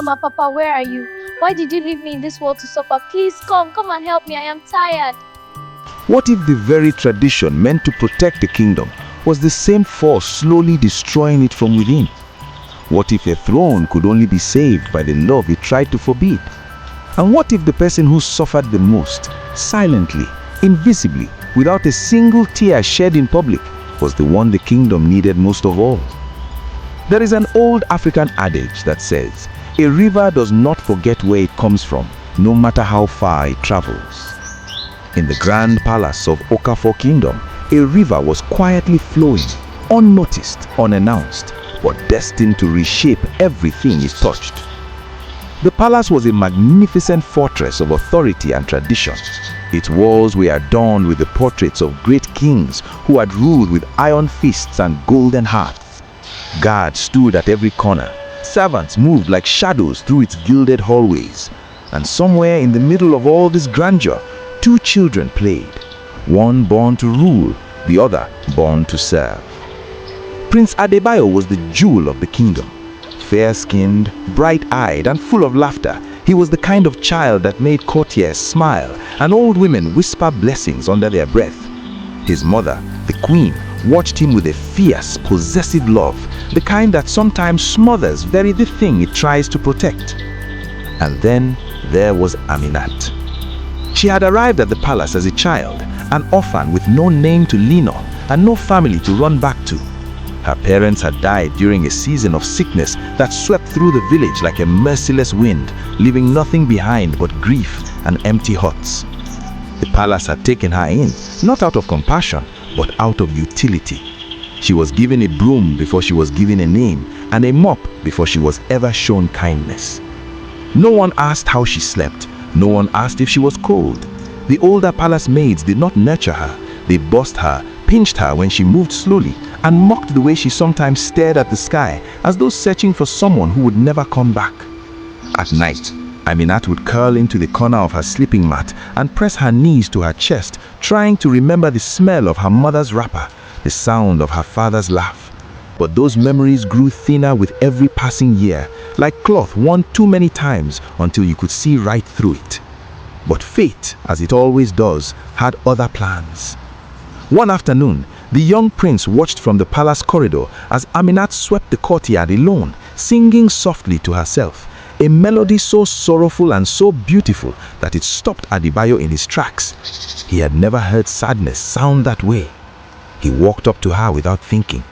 Mama, Papa, where are you? Why did you leave me in this world to suffer? Please come and help me. I am tired. What if the very tradition meant to protect the kingdom was the same force slowly destroying it from within? What if a throne could only be saved by the love it tried to forbid? And what if the person who suffered the most, silently, invisibly, without a single tear shed in public, was the one the kingdom needed most of all? There is an old African adage that says, a river does not forget where it comes from, no matter how far it travels. In the grand palace of Okafor Kingdom, a river was quietly flowing, unnoticed, unannounced, but destined to reshape everything it touched. The palace was a magnificent fortress of authority and tradition. Its walls were adorned with the portraits of great kings who had ruled with iron fists and golden hearts. Guards stood at every corner. Servants moved like shadows through its gilded hallways. And somewhere in the middle of all this grandeur, two children played. One born to rule, the other born to serve. Prince Adebayo was the jewel of the kingdom. Fair-skinned, bright-eyed, and full of laughter, he was the kind of child that made courtiers smile and old women whisper blessings under their breath. His mother, the queen, watched him with a fierce, possessive love, the kind that sometimes smothers very the thing it tries to protect. And then there was Aminat. She had arrived at the palace as a child, an orphan with no name to lean on and no family to run back to. Her parents had died during a season of sickness that swept through the village like a merciless wind, leaving nothing behind but grief and empty huts. The palace had taken her in, not out of compassion, but out of utility. She was given a broom before she was given a name, and a mop before she was ever shown kindness. No one asked how she slept. No one asked if she was cold. The older palace maids did not nurture her. They bossed her, pinched her when she moved slowly, and mocked the way she sometimes stared at the sky as though searching for someone who would never come back. At night, Aminat would curl into the corner of her sleeping mat and press her knees to her chest, trying to remember the smell of her mother's wrapper, the sound of her father's laugh. But those memories grew thinner with every passing year, like cloth worn too many times until you could see right through it. But fate, as it always does, had other plans. One afternoon, the young prince watched from the palace corridor as Aminat swept the courtyard alone, singing softly to herself, a melody so sorrowful and so beautiful that it stopped Adebayo in his tracks. He had never heard sadness sound that way. He walked up to her without thinking.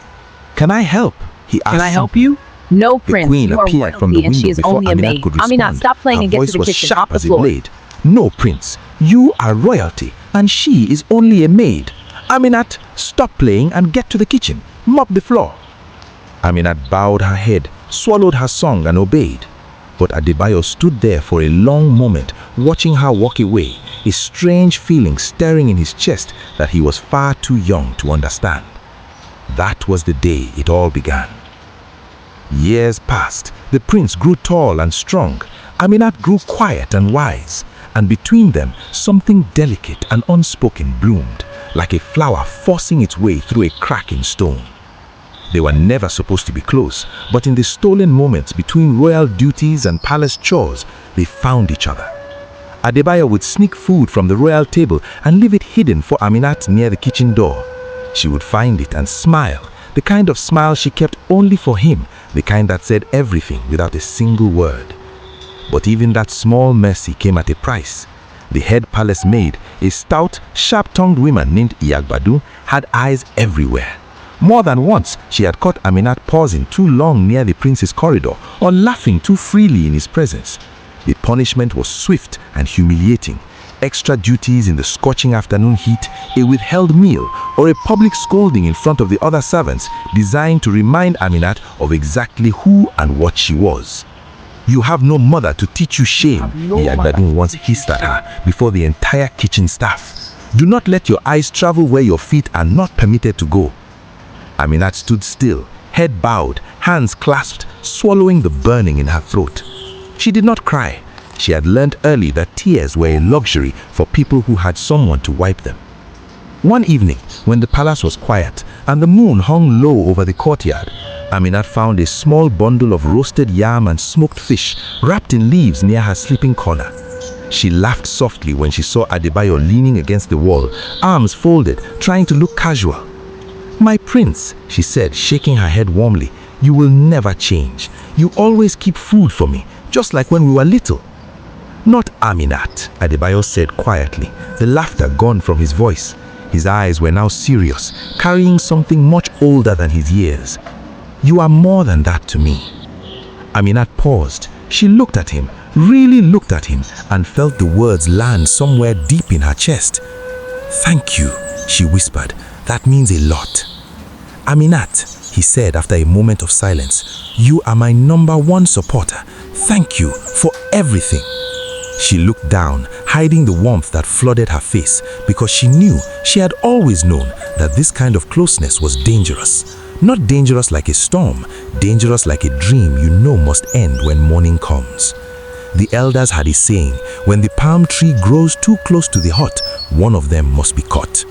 "Can I help?" he asked. Can I help you? No, The Prince, queen you are appeared from the royalty and she window is before only a Aminat maid. could respond. Aminat, stop playing Her and get voice to the was kitchen. sharp Off the as a floor. blade. "No, prince, you are royalty and she is only a maid. Aminat, stop playing and get to the kitchen. Mop the floor." Aminat bowed her head, swallowed her song and obeyed. But Adebayo stood there for a long moment, watching her walk away, a strange feeling stirring in his chest that he was far too young to understand. That was the day it all began. Years passed. The prince grew tall and strong. Aminat grew quiet and wise. And between them, something delicate and unspoken bloomed, like a flower forcing its way through a crack in stone. They were never supposed to be close, but in the stolen moments between royal duties and palace chores, they found each other. Adebayo would sneak food from the royal table and leave it hidden for Aminat near the kitchen door. She would find it and smile, the kind of smile she kept only for him, the kind that said everything without a single word. But even that small mercy came at a price. The head palace maid, a stout, sharp-tongued woman named Iyagbadu, had eyes everywhere. More than once, she had caught Aminat pausing too long near the prince's corridor or laughing too freely in his presence. The punishment was swift and humiliating. Extra duties in the scorching afternoon heat, a withheld meal, or a public scolding in front of the other servants designed to remind Aminat of exactly who and what she was. "You have no mother to teach you shame," Iyagbadu once hissed at her before the entire kitchen staff. "Do not let your eyes travel where your feet are not permitted to go." Aminat stood still, head bowed, hands clasped, swallowing the burning in her throat. She did not cry. She had learned early that tears were a luxury for people who had someone to wipe them. One evening, when the palace was quiet and the moon hung low over the courtyard, Aminat found a small bundle of roasted yam and smoked fish wrapped in leaves near her sleeping corner. She laughed softly when she saw Adebayo leaning against the wall, arms folded, trying to look casual. "My prince," she said, shaking her head warmly, "you will never change. You always keep food for me, just like when we were little." "Not Aminat," Adebayo said quietly, the laughter gone from his voice. His eyes were now serious, carrying something much older than his years. "You are more than that to me." Aminat paused. She looked at him, really looked at him, and felt the words land somewhere deep in her chest. "Thank you," she whispered. "That means a lot." "Aminat," he said after a moment of silence, "you are my #1 supporter. Thank you for everything." She looked down, hiding the warmth that flooded her face, because she had always known that this kind of closeness was dangerous. Not dangerous like a storm, dangerous like a dream you know must end when morning comes. The elders had a saying, when the palm tree grows too close to the hut, one of them must be cut.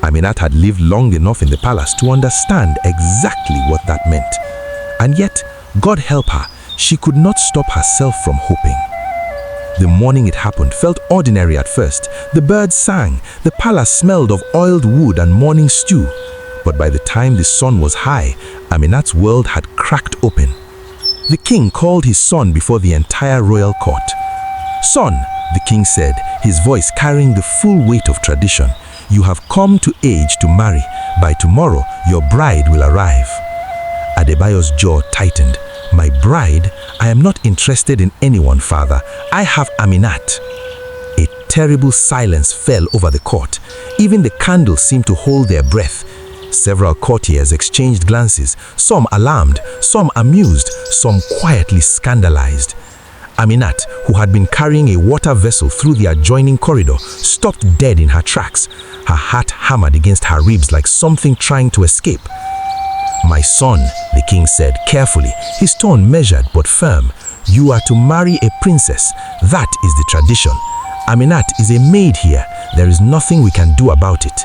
Aminat had lived long enough in the palace to understand exactly what that meant. And yet, God help her, she could not stop herself from hoping. The morning it happened felt ordinary at first. The birds sang, the palace smelled of oiled wood and morning stew. But by the time the sun was high, Aminat's world had cracked open. The king called his son before the entire royal court. "Son," the king said, his voice carrying the full weight of tradition, "you have come to age to marry. By tomorrow, your bride will arrive." Adebayo's jaw tightened. "My bride? I am not interested in anyone, father. I have Aminat." A terrible silence fell over the court. Even the candles seemed to hold their breath. Several courtiers exchanged glances, some alarmed, some amused, some quietly scandalized. Aminat, who had been carrying a water vessel through the adjoining corridor, stopped dead in her tracks. Her heart hammered against her ribs like something trying to escape. "My son," the king said carefully, his tone measured but firm, "you are to marry a princess. That is the tradition. Aminat is a maid here. There is nothing we can do about it."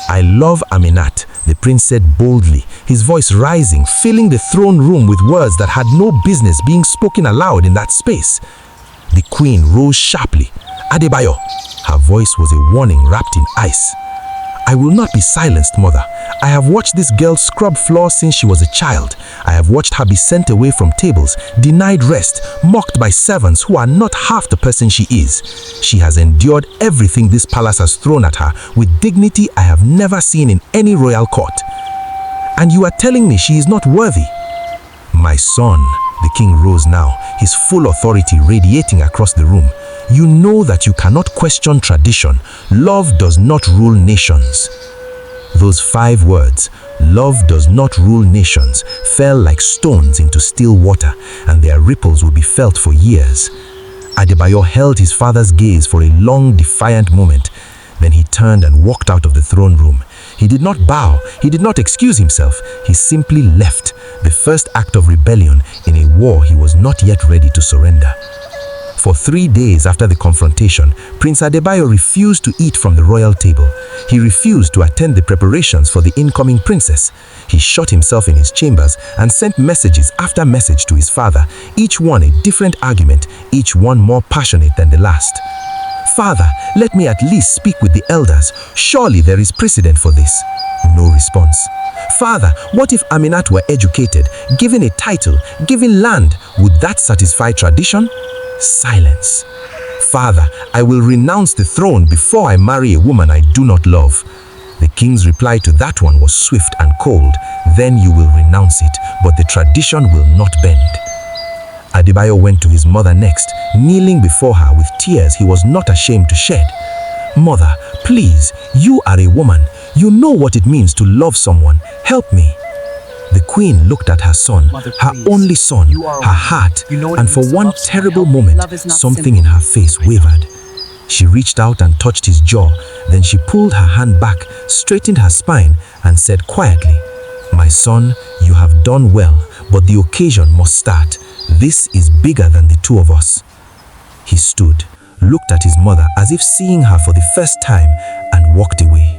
"I love Aminat," the prince said boldly, his voice rising, filling the throne room with words that had no business being spoken aloud in that space. The queen rose sharply. "Adebayo!" Her voice was a warning wrapped in ice. "I will not be silenced, mother. I have watched this girl scrub floors since she was a child. I have watched her be sent away from tables, denied rest, mocked by servants who are not half the person she is. She has endured everything this palace has thrown at her with dignity I have never seen in any royal court. And you are telling me she is not worthy?" "My son," the king rose now, his full authority radiating across the room, "you know that you cannot question tradition. Love does not rule nations." Those 5 words, "love does not rule nations," fell like stones into still water, and their ripples would be felt for years. Adebayo held his father's gaze for a long, defiant moment. Then he turned and walked out of the throne room. He did not bow, he did not excuse himself, he simply left, the first act of rebellion in a war he was not yet ready to surrender. For 3 days after the confrontation, Prince Adebayo refused to eat from the royal table. He refused to attend the preparations for the incoming princess. He shut himself in his chambers and sent messages after message to his father, each one a different argument, each one more passionate than the last. "Father, let me at least speak with the elders. Surely there is precedent for this." No response. "Father, what if Aminat were educated, given a title, given land? Would that satisfy tradition?" Silence. "Father, I will renounce the throne before I marry a woman I do not love." The king's reply to that one was swift and cold. "Then you will renounce it, but the tradition will not bend." Adebayo went to his mother next, kneeling before her with tears he was not ashamed to shed. "Mother, please, you are a woman. You know what it means to love someone. Help me." The queen looked at her son, her only son, her heart, and for one terrible moment, something in her face wavered. She reached out and touched his jaw. Then she pulled her hand back, straightened her spine, and said quietly, "My son, you have done well, but the occasion must start. This is bigger than the 2 of us." He stood, looked at his mother as if seeing her for the first time, and walked away.